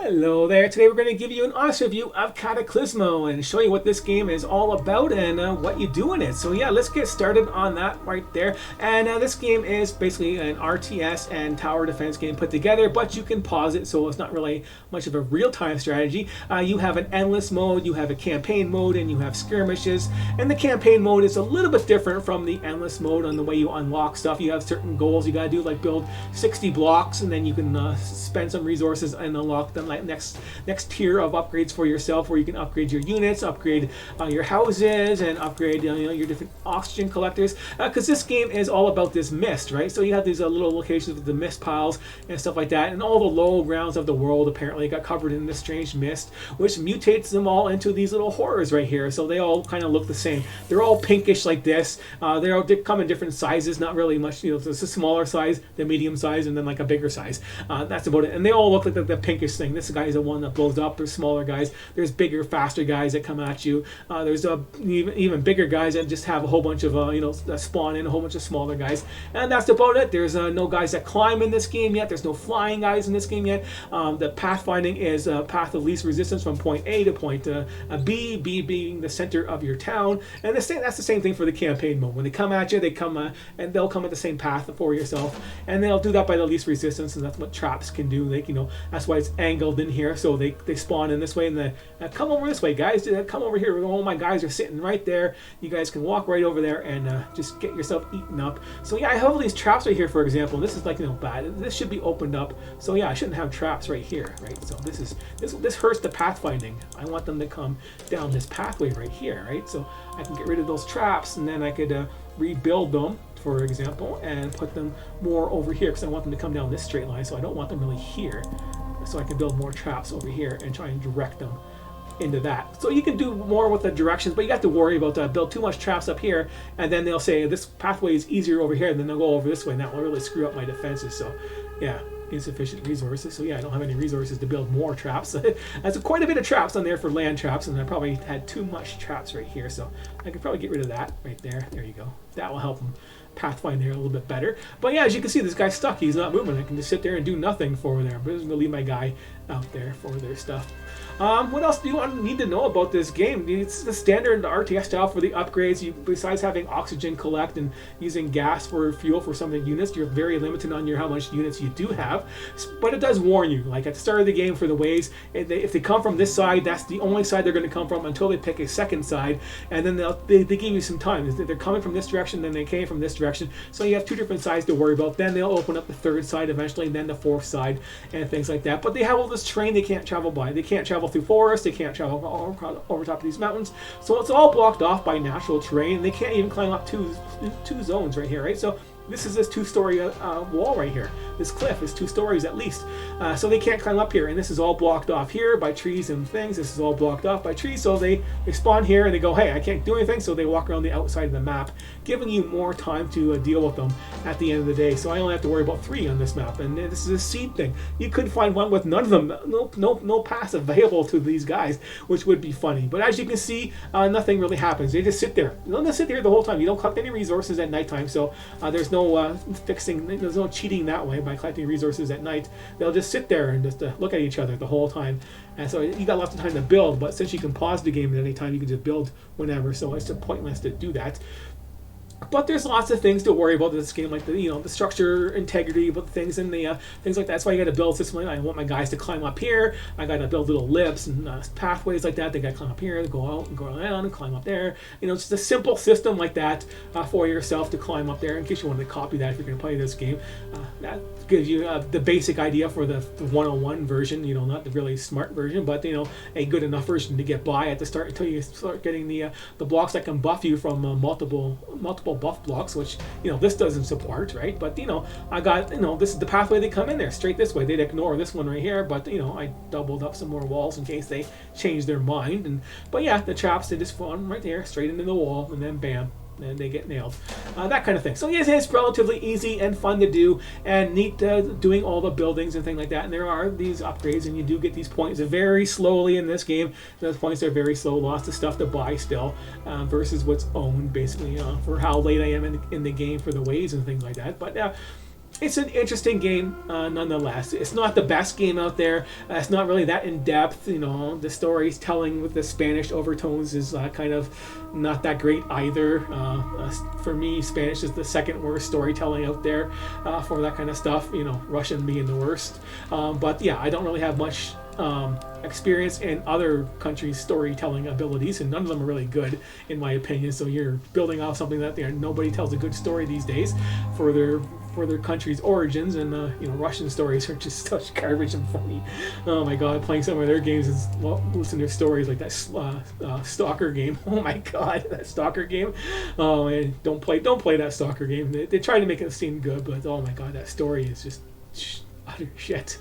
Hello there. Today we're going to give you an honest review of Cataclismo and show you what this game is all about and what you do in it. So yeah, let's get started on that right there. And this game is basically an RTS and tower defense game put together, but you can pause it, so it's not really much of a real-time strategy. You have an endless mode, you have a campaign mode, and you have skirmishes. And the campaign mode is a little bit different from the endless mode on the way you unlock stuff. You have certain goals you got to do, like build 60 blocks, and then you can spend some resources and unlock them like next tier of upgrades for yourself, where you can upgrade your units, upgrade your houses, and upgrade your different oxygen collectors, because this game is all about this mist, right? So you have these little locations with the mist piles and stuff like that, and all the low grounds of the world apparently got covered in this strange mist, which mutates them all into these little horrors right here. So they all kind of look the same. They're all pinkish like this. They come in different sizes, not really much, there's a smaller size, the medium size, and then like a bigger size. That's about it. And they all look like the pinkish thing. This guy is the one that blows up. There's smaller guys. There's bigger, faster guys that come at you. There's even bigger guys that just have a whole bunch of that spawn in a whole bunch of smaller guys. And that's about it. There's no guys that climb in this game yet. There's no flying guys in this game yet. The pathfinding is a path of least resistance from point A to point B. B being the center of your town. And that's the same thing for the campaign mode. When they come at you, they come and they'll come at the same path for yourself, and they'll do that by the least resistance. And that's what traps can do. That's why it's angled in here, so they spawn in this way, and then come over this way, guys. Come over here. All my guys are sitting right there. You guys can walk right over there and just get yourself eaten up. So yeah, I have all these traps right here, for example. This is like bad. This should be opened up. So yeah, I shouldn't have traps right here, right? So this hurts the pathfinding. I want them to come down this pathway right here, right? So I can get rid of those traps, and then I could rebuild them, for example, and put them more over here, because I want them to come down this straight line, so I don't want them really here. So I can build more traps over here and try and direct them into that. So you can do more with the directions, but you have to worry about that. Build too much traps up here, and then they'll say this pathway is easier over here, and then they'll go over this way, and that will really screw up my defenses. So yeah, insufficient resources. So yeah, I don't have any resources to build more traps. That's quite a bit of traps on there for land traps, and I probably had too much traps right here, so I could probably get rid of that right there. There you go. That will help them pathfind there a little bit better. But yeah, as you can see, this guy's stuck. He's not moving. I can just sit there and do nothing for there. But I'm going to leave my guy out there for their stuff. What else do you need to know about this game? It's the standard RTS style for the upgrades. Besides having oxygen collect and using gas for fuel for some of the units, you're very limited on how much units you do have. But it does warn you, like at the start of the game, for the waves, if they come from this side, that's the only side they're going to come from until they pick a second side, and then they give you some time. They're coming from this direction, then they came from this direction, so you have two different sides to worry about. Then they'll open up the third side eventually, and then the fourth side, and things like that. But they have all this terrain they can't travel by. They can't travel through forests, they can't travel over top of these mountains, so it's all blocked off by natural terrain. They can't even climb up two zones right here, right? So this is this two-story wall right here. This cliff is 2 stories at least. So they can't climb up here, and this is all blocked off here by trees and things. This is all blocked off by trees, so they spawn here and they go, hey, I can't do anything, so they walk around the outside of the map, giving you more time to deal with them at the end of the day. So I only have to worry about 3 on this map, and this is a seed thing. You could find one with none of them, no paths available to these guys, which would be funny. But as you can see, nothing really happens. They just sit there. They'll just sit there the whole time. You don't collect any resources at nighttime, so there's no there's no cheating that way by collecting resources at night. They'll just sit there and just look at each other the whole time, and so you got lots of time to build. But since you can pause the game at any time, you can just build whenever, so it's just pointless to do that. But there's lots of things to worry about in this game, like the structure, integrity, but things and the things like that. That's why you got to build system. I want my guys to climb up here. I got to build little lifts and pathways like that. They got to climb up here, go out and go around and climb up there. Just a simple system like that for yourself to climb up there. In case you wanted to copy that, if you're going to play this game, that gives you the basic idea for the 101 version. Not the really smart version, but a good enough version to get by at the start until you start getting the blocks that can buff you from multiple buff blocks, which this doesn't support, right? But I got this is the pathway they come in there straight this way. They'd ignore this one right here, but I doubled up some more walls in case they change their mind. But yeah, the traps, they just spawn right there straight into the wall, and then bam, and they get nailed, that kind of thing. So yes, it's relatively easy and fun to do, and neat doing all the buildings and things like that. And there are these upgrades, and you do get these points very slowly in this game. Those points are very slow, lots of stuff to buy still, versus what's owned basically for how late I am in the game for the waves and things like that. But it's an interesting game nonetheless. It's not the best game out there. It's not really that in depth. You know, the storytelling with the Spanish overtones is kind of not that great either. For me, Spanish is the second worst storytelling out there for that kind of stuff. You know, Russian being the worst. But yeah, I don't really have much experience in other countries' storytelling abilities, and none of them are really good in my opinion. So you're building off something that nobody tells a good story these days for their country's origins, and you know, Russian stories are just such garbage and funny. Oh my god, playing some of their games is listen to stories like that Stalker game. Oh my god, that Stalker game. Oh man, don't play that Stalker game. They try to make it seem good, but oh my god, that story is just utter shit.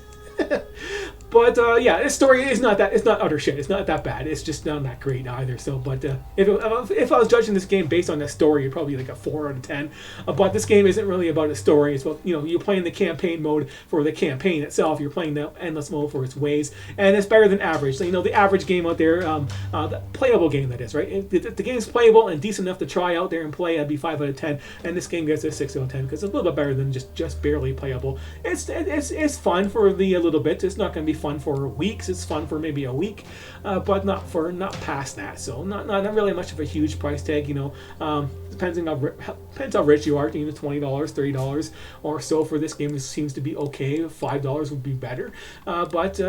But yeah, this story is not that. It's not utter shit. It's not that bad. It's just not that great either. So, but if I was judging this game based on the story, it'd probably be like a 4 out of 10. But this game isn't really about a story. It's about, you know, you're playing the campaign mode for the campaign itself. You're playing the endless mode for its ways, and it's better than average. So, you know, the average game out there, the playable game that is, right? If the game's playable and decent enough to try out there and play, I'd be 5 out of 10. And this game gets a 6 out of 10 because it's a little bit better than just barely playable. It's fun for a little bit. It's not going to be fun for weeks. It's fun for maybe a week, but not past that. So not really much of a huge price tag. You know, depends how rich you are. You know, $20, $30 or so for this game seems to be okay. $5 would be better, but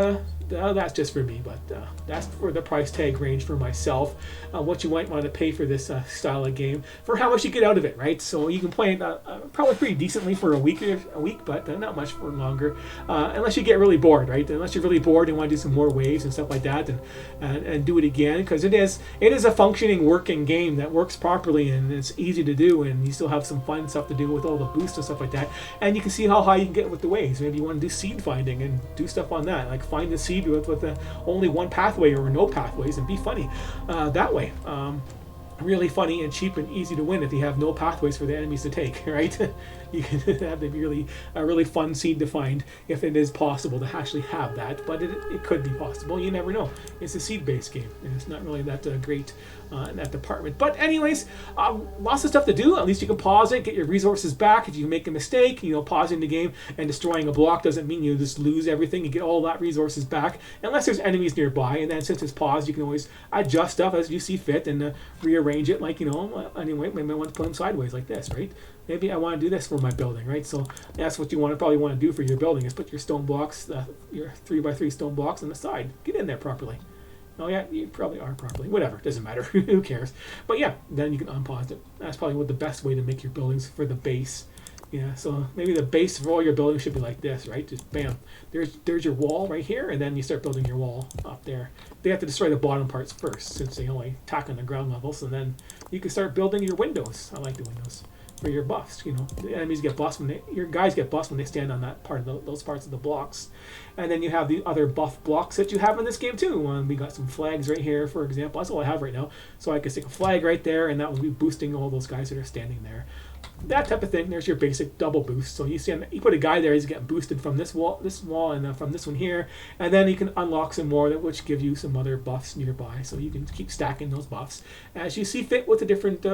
that's just for me. But that's for the price tag range for myself. What you might want to pay for this style of game for how much you get out of it, right? So you can play it probably pretty decently for a week, but not much for longer, unless you get really bored, right? Unless you're really bored and want to do some more waves and stuff like that, and do it again, because it is a functioning, working game that works properly, and it's easy to do, and you still have some fun stuff to do with all the boosts and stuff like that, and you can see how high you can get with the waves. Maybe you want to do seed finding and do stuff on that, like find the seed with only one pathway or no pathways, and be funny that way. Really funny and cheap and easy to win if you have no pathways for the enemies to take, right? You can have a really fun seed to find if it is possible to actually have that, but it could be possible. You never know. It's a seed-based game, and it's not really that great in that department. But anyways, lots of stuff to do. At least you can pause it, get your resources back. If you make a mistake, you know, pausing the game and destroying a block doesn't mean you just lose everything. You get all that resources back, unless there's enemies nearby, and then since it's paused, you can always adjust stuff as you see fit and rearrange it, like, you know, anyway, maybe I want to put them sideways like this, right? Maybe I want to do this for my building, right? So that's what you probably want to do for your building, is put your stone blocks, your 3x3 stone blocks on the side. Get in there properly. Oh yeah, you probably are properly. Whatever, doesn't matter. Who cares? But yeah, then you can unpause it. That's probably the best way to make your buildings for the base. Yeah, so maybe the base for all your buildings should be like this, right? Just bam. There's your wall right here, and then you start building your wall up there. They have to destroy the bottom parts first, since they only attack on the ground levels, and then you can start building your windows. I like the windows. For your buffs, you know, the enemies get buffs your guys get buffs when they stand on that part of those parts of the blocks, and then you have the other buff blocks that you have in this game too. We got some flags right here, for example. That's all I have right now, so I can stick a flag right there, and that will be boosting all those guys that are standing there. That type of thing. There's your basic double boost. So you see, you put a guy there, he's getting boosted from this wall, and from this one here, and then you can unlock some more, which give you some other buffs nearby. So you can keep stacking those buffs as you see fit with the different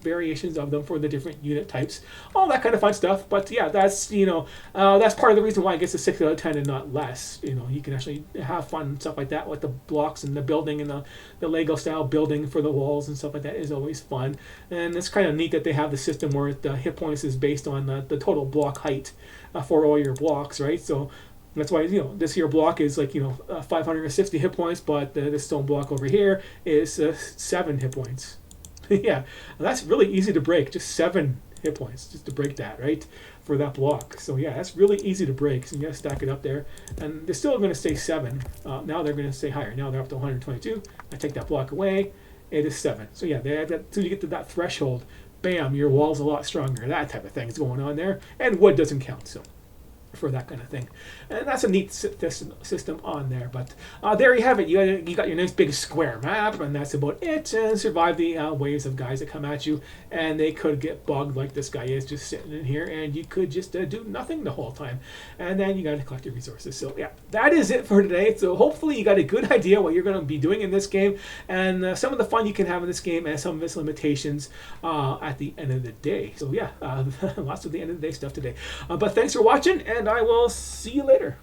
variations of them for the different unit types, all that kind of fun stuff. But yeah, that's, you know, that's part of the reason why it gets a 6 out of 10 and not less. You know, you can actually have fun and stuff like that with the blocks and the building, and the Lego style building for the walls and stuff like that is always fun. And it's kind of neat that they have the system where the hit points is based on the total block height for all your blocks, right? So that's why, you know, this here block is like, you know, 560 hit points, but this stone block over here is 7 hit points. Yeah, that's really easy to break. Just 7 hit points just to break that, right, for that block. So yeah, that's really easy to break. So you gotta stack it up there, and they're still going to stay 7. Now they're going to stay higher. Now they're up to 122. I take that block away. It is 7. So yeah, they have that. So you get to that threshold, bam, your wall's a lot stronger. That type of thing is going on there, and wood doesn't count. So for that kind of thing. And that's a neat system on there. But there you have it. You got your nice big square map, and that's about it. And survive the waves of guys that come at you, and they could get bugged like this guy is just sitting in here, and you could just do nothing the whole time. And then you got to collect your resources. So yeah, that is it for today. So hopefully you got a good idea what you're going to be doing in this game, and some of the fun you can have in this game, and some of its limitations at the end of the day. So yeah, lots of the end of the day stuff today. But thanks for watching, and I will see you later.